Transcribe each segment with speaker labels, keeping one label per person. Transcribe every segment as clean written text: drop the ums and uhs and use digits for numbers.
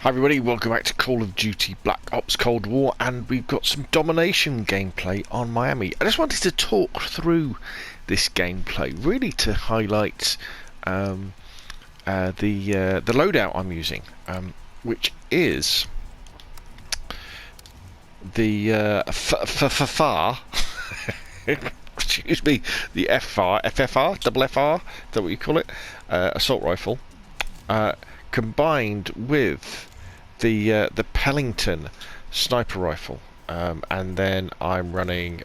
Speaker 1: Hi everybody, welcome back to Call of Duty Black Ops Cold War, and we've got some Domination gameplay on Miami. I just wanted to talk through this gameplay, really to highlight the loadout I'm using, which is the FFR, excuse me, the FFR, double FR, is that what you call it? Assault rifle, combined with the Pelington sniper rifle, and then I'm running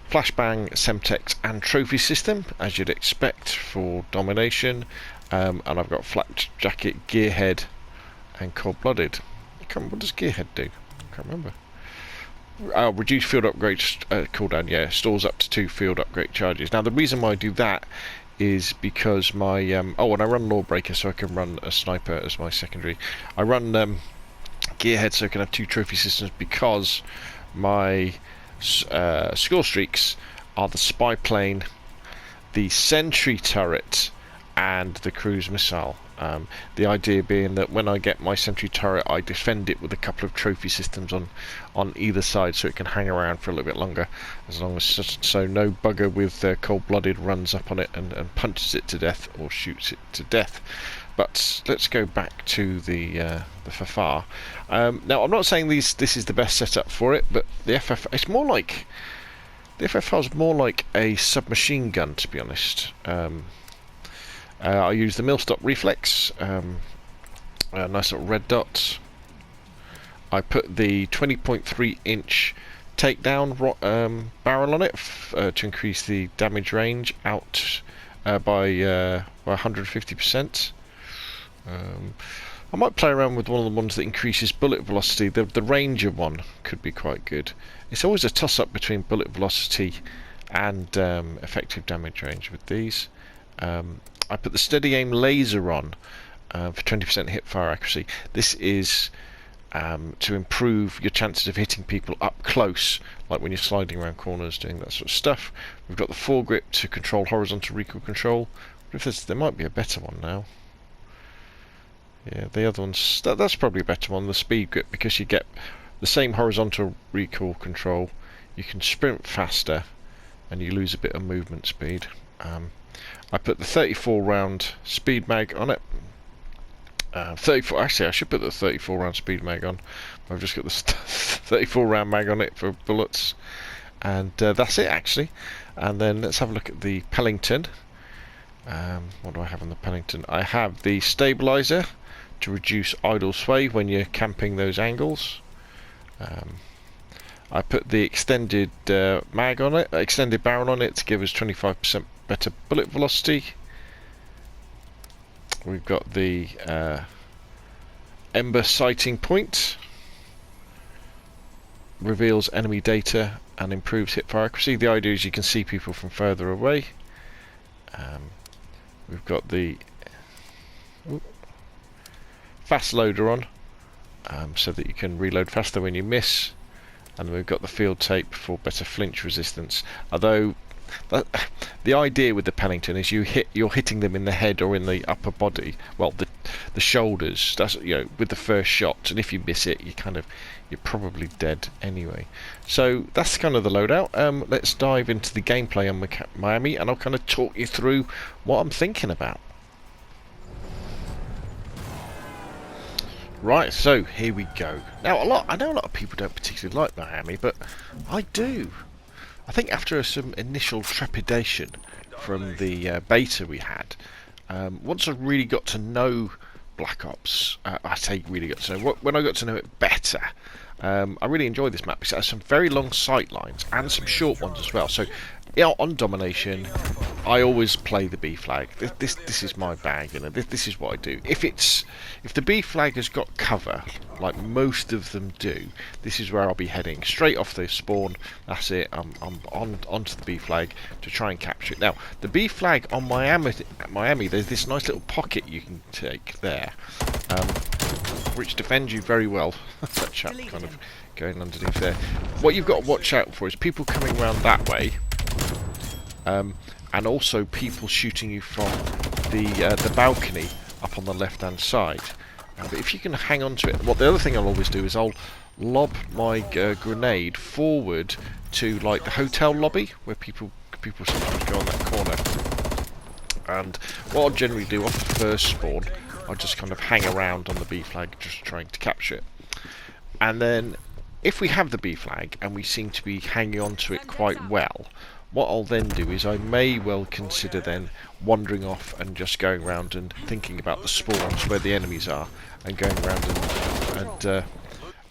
Speaker 1: flashbang, semtex and trophy system, as you'd expect for Domination, and I've got flak jacket, gearhead and cold-blooded. What does gearhead do? I can't remember. Reduce field upgrade cooldown, yeah, stores up to 2 field upgrade charges. Now the reason why I do that is because my and I run Lawbreaker, so I can run a sniper as my secondary. I run gearhead so I can have 2 trophy systems, because my score streaks are the spy plane, the sentry turret and the cruise missile. The idea being that when I get my sentry turret, I defend it with a couple of trophy systems on either side, so it can hang around for a little bit longer, as long as so no bugger with cold-blooded runs up on it and punches it to death or shoots it to death. But let's go back to the FFR. Now I'm not saying this is the best setup for it, but the FFR, it's more like the FFR is more like a submachine gun, to be honest. I use the millstop reflex, a nice little red dot. I put the 20.3 inch takedown barrel on it to increase the damage range out by 150%. I might play around with one of the ones that increases bullet velocity. The Ranger one could be quite good. It's always a toss-up between bullet velocity and effective damage range with these. I put the steady aim laser on for 20% hip fire accuracy. This is to improve your chances of hitting people up close, like when you're sliding around corners, doing that sort of stuff. We've got the foregrip to control horizontal recoil control. There might be a better one now. Yeah, the other one's that's probably a better one, the speed grip, because you get the same horizontal recoil control. You can sprint faster, and you lose a bit of movement speed. I put the 34 round speed mag on it. 34. Actually, I should put the 34 round speed mag on. I've just got the 34 round mag on it for bullets, and that's it actually. And then let's have a look at the Pelington. What do I have on the Pelington? I have the stabilizer to reduce idle sway when you're camping those angles. I put the extended mag on it, extended barrel on it, to give us 25% better bullet velocity. We've got the Ember sighting point, reveals enemy data and improves hip fire accuracy. The idea is you can see people from further away. We've got the fast loader on, so that you can reload faster when you miss. And we've got the field tape for better flinch resistance. Although the idea with the Pelington is you're hitting them in the head or in the upper body, well, the shoulders. That's, you know, with the first shot, and if you miss it, you're probably dead anyway. So that's kind of the loadout. Let's dive into the gameplay on Miami, and I'll kind of talk you through what I'm thinking about. Right, so here we go. Now, I know a lot of people don't particularly like Miami, but I do. I think after some initial trepidation from the beta we had, once I really got to know Black Ops, I say really got to know, when I got to know it better, I really enjoyed this map because it has some very long sight lines and some short ones as well. So, yeah, on Domination, I always play the B flag. This is my bag, you know. This is what I do. If the B flag has got cover, like most of them do, this is where I'll be heading straight off the spawn. That's it. I'm onto the B flag to try and capture it. Now, the B flag on Miami, there's this nice little pocket you can take there, which defends you very well. That chap kind of going underneath there. What you've got to watch out for is people coming around that way. And also people shooting you from the balcony up on the left hand side. But if you can hang on to it, the other thing I'll always do is I'll lob my grenade forward to like the hotel lobby where people sometimes go on that corner. And what I'll generally do off the first spawn, I'll just kind of hang around on the B flag, just trying to capture it. And then if we have the B flag and we seem to be hanging on to it quite well, what I'll then do is I may well consider then wandering off and just going around and thinking about the spawns where the enemies are, and going around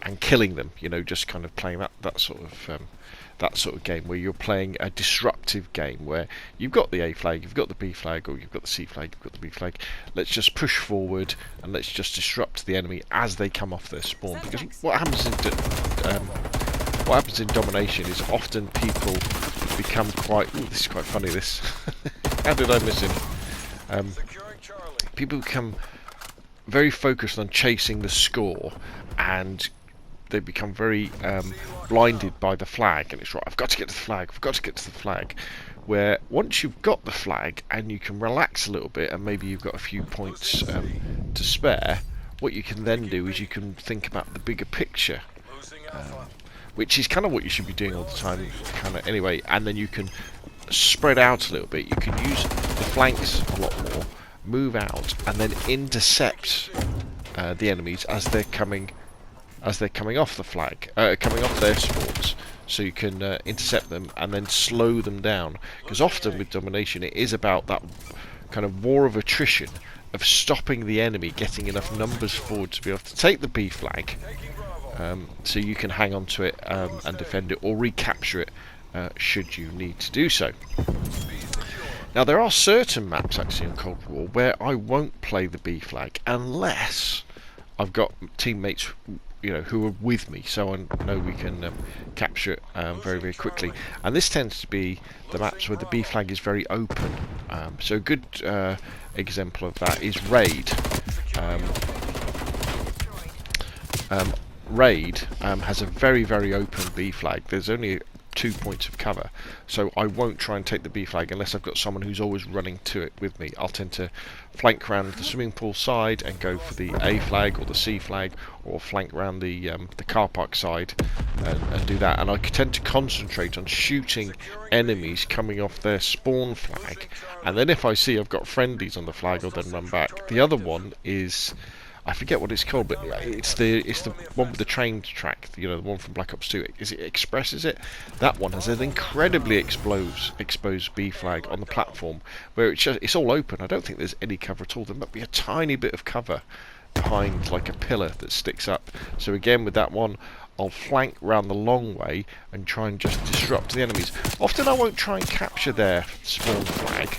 Speaker 1: and killing them. You know, just kind of playing that sort of game where you're playing a disruptive game where you've got the A flag, you've got the B flag, or you've got the C flag, you've got the B flag. Let's just push forward and let's just disrupt the enemy as they come off their spawn. Because what happens in Domination is often people become quite... Ooh, this is quite funny, this. How did I miss him? People become very focused on chasing the score, and they become very blinded by the flag, and it's right, I've got to get to the flag, I've got to get to the flag. Where once you've got the flag and you can relax a little bit, and maybe you've got a few points to spare, what you can then do is you can think about the bigger picture, which is kind of what you should be doing all the time, kind of anyway. And then you can spread out a little bit. You can use the flanks a lot more, move out, and then intercept the enemies as they're coming off the flag, coming off their spawns. So you can intercept them and then slow them down. Because often with Domination, it is about that kind of war of attrition, of stopping the enemy getting enough numbers forward to be able to take the B flag. So you can hang on to it and defend it, or recapture it should you need to do so. Now there are certain maps actually in Cold War where I won't play the B flag unless I've got teammates, you know, who are with me, so I know we can capture it very, very quickly. And this tends to be the maps where the B flag is very open. So a good example of that is Raid. Raid has a very, very open B flag. There's only 2 points of cover, so I won't try and take the B flag unless I've got someone who's always running to it with me. I'll tend to flank around the swimming pool side and go for the A flag or the C flag, or flank around the car park side and do that. And I tend to concentrate on shooting enemies coming off their spawn flag, and then if I see I've got friendlies on the flag, I'll then run back. The other one is, I forget what it's called, but it's the one with the train track, you know, the one from Black Ops 2. Is it Express, is it? That one has an incredibly exposed B flag on the platform, where it's all open. I don't think there's any cover at all. There might be a tiny bit of cover behind like a pillar that sticks up. So again, with that one, I'll flank round the long way and try and just disrupt the enemies. Often I won't try and capture their spawn flag.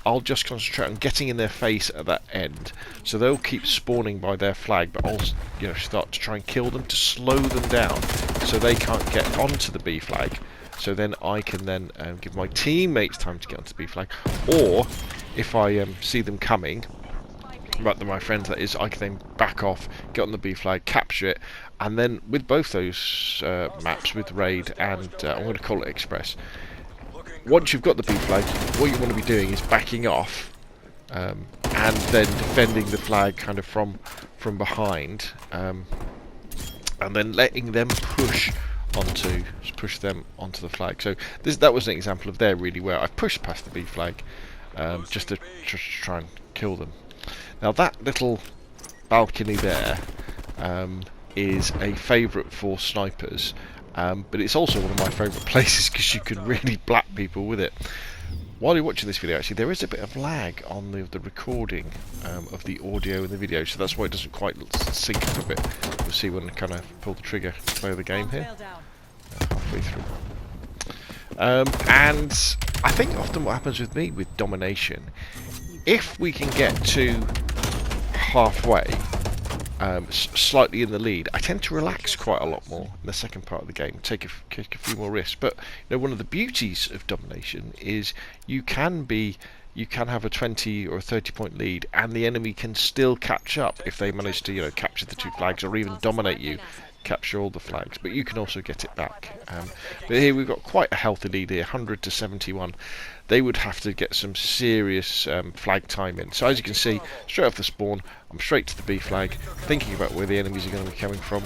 Speaker 1: I'll just concentrate on getting in their face at that end, so they'll keep spawning by their flag, but I'll, you know, start to try and kill them to slow them down, so they can't get onto the B flag. So then I can then give my teammates time to get onto the B flag, or if I see them coming, but my friends that is, I can then back off, get on the B flag, capture it, and then with both those maps, with Raid and I'm going to call it Express. Once you've got the B flag, what you want to be doing is backing off and then defending the flag kind of from behind, and then letting them push them onto the flag. So that was an example of there really where I pushed past the B flag just to try and kill them. Now that little balcony there is a favourite for snipers. But it's also one of my favourite places because you can really black people with it. While you're watching this video, actually, there is a bit of lag on the recording of the audio and the video, so that's why it doesn't quite sync up a bit. You'll see when I kind of pull the trigger to play the game here. Halfway through. And I think often what happens with me with Domination, if we can get to halfway, slightly in the lead, I tend to relax quite a lot more in the second part of the game, take a few more risks. But you know, one of the beauties of Domination is you can be, you can have a 20 or a 30-point lead, and the enemy can still catch up if they manage to, you know, capture the 2 flags or even dominate you, capture all the flags. But you can also get it back. But here we've got quite a healthy lead here, 100 to 71. They would have to get some serious flag time in. So as you can see, straight off the spawn, I'm straight to the B flag, thinking about where the enemies are going to be coming from.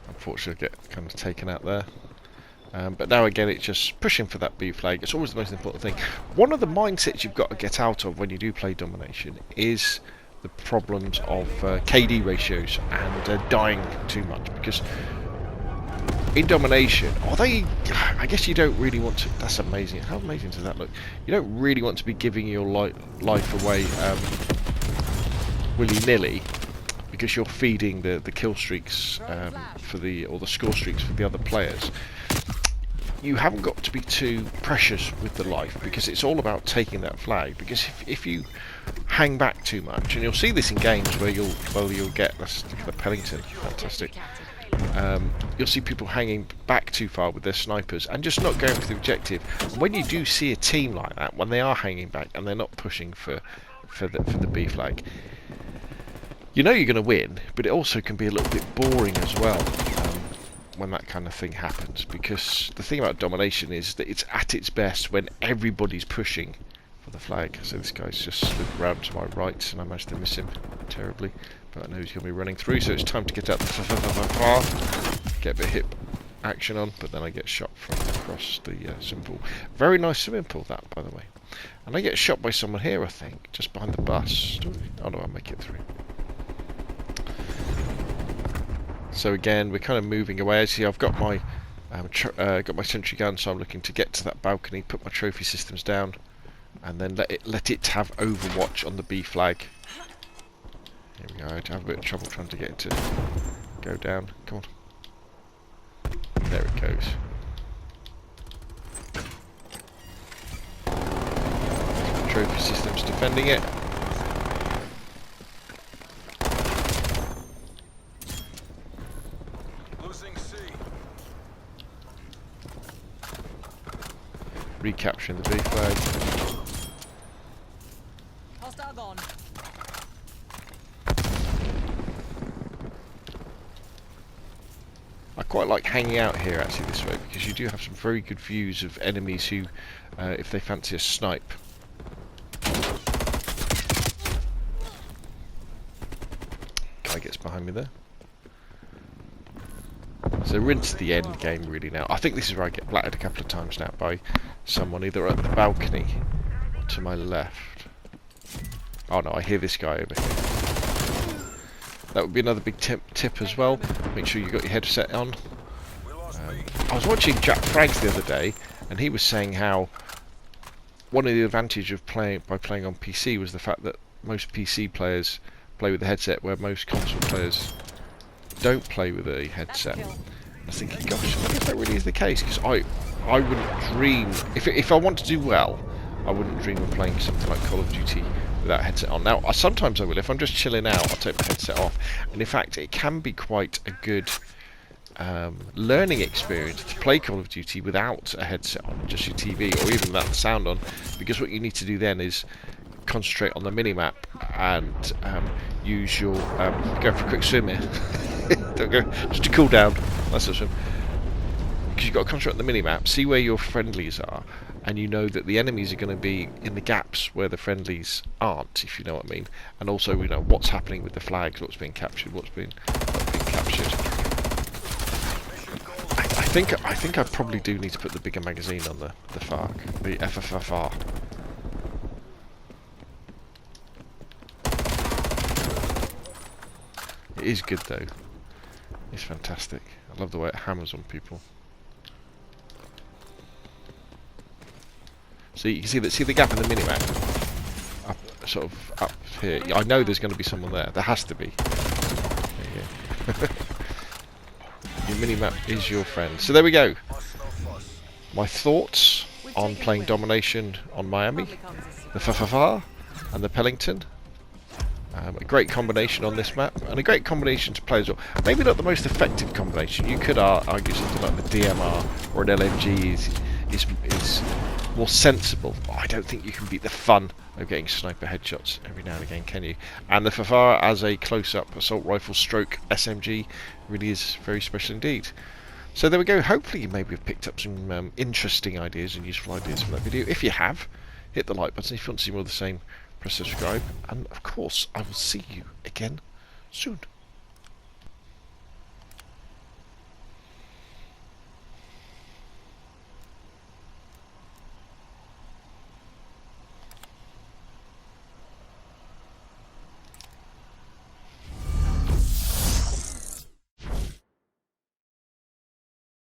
Speaker 1: Unfortunately, I get kind of taken out there. But now again, it's just pushing for that B flag. It's always the most important thing. One of the mindsets you've got to get out of when you do play Domination is the problems of KD ratios and dying too much. Because in Domination, I guess you don't really want to. That's amazing. How amazing does that look? You don't really want to be giving your life away willy-nilly, because you're feeding the kill streaks or the score streaks for the other players. You haven't got to be too precious with the life, because it's all about taking that flag. Because if you hang back too much, and you'll see this in games where you'll get, let's look at the Pelington, fantastic. You'll see people hanging back too far with their snipers and just not going for the objective. And when you do see a team like that, when they are hanging back and they're not pushing for the B flag, you know you're going to win, but it also can be a little bit boring as well when that kind of thing happens. Because the thing about Domination is that it's at its best when everybody's pushing for the flag. So this guy's just slid around to my right, and I managed to miss him terribly. But I know he's going to be running through, so it's time to get out the FFR, get a bit of hip action on, but then I get shot from across the swimming pool. Very nice swimming pool, that, by the way. And I get shot by someone here, I think, just behind the bus. Oh no, I'll make it through. So again, we're kind of moving away. As you see, I've got my sentry gun, so I'm looking to get to that balcony, put my trophy systems down, and then let it have overwatch on the B flag. Here we go. I have a bit of trouble trying to get it to go down. Come on. There it goes. Trophy systems defending it. Recapturing the B flag.
Speaker 2: Hostile gone.
Speaker 1: I quite like hanging out here actually this way, because you do have some very good views of enemies who, if they fancy a snipe. Guy gets behind me there. So we're into the end game really now. I think this is where I get blattered a couple of times now by someone either at the balcony or to my left. Oh no, I hear this guy over here. That would be another big tip as well. Make sure you got your headset on. I was watching Jack Frags the other day, and he was saying how one of the advantages of playing on PC was the fact that most PC players play with a headset, where most console players don't play with a headset. I was thinking, gosh, I guess that really is the case, because I wouldn't dream, if I want to do well, I wouldn't dream of playing something like Call of Duty without a headset on. Now, sometimes I will. If I'm just chilling out, I'll take my headset off. And in fact, it can be quite a good learning experience to play Call of Duty without a headset on, just your TV, or even without the sound on, because what you need to do then is concentrate on the minimap and use your go for a quick swim here. Don't go, just to cool down. That's a swim. Because you've got to concentrate on the minimap, see where your friendlies are, and you know that the enemies are going to be in the gaps where the friendlies aren't, if you know what I mean. And also, you know, what's happening with the flags, what's being captured, what's being not being captured. I think I probably do need to put the bigger magazine on the FARC, the FFR. It is good though. It's fantastic. I love the way it hammers on people. So you can see the gap in the minimap, up, sort of up here. I know there's going to be someone there. There has to be. There you go. Your minimap is your friend. So there we go. My thoughts on playing Domination on Miami, the FFR, and the Pelington. A great combination on this map, and a great combination to play as well. Maybe not the most effective combination. You could argue something like the DMR or an LMG is more sensible. I don't think you can beat the fun of getting sniper headshots every now and again, can you? And the FFR as a close-up assault rifle stroke SMG really is very special indeed. So there we go. Hopefully you maybe have picked up some interesting ideas and useful ideas from that video. If you have, hit the like button. If you want to see more of the same, press subscribe, and of course I will see you again soon.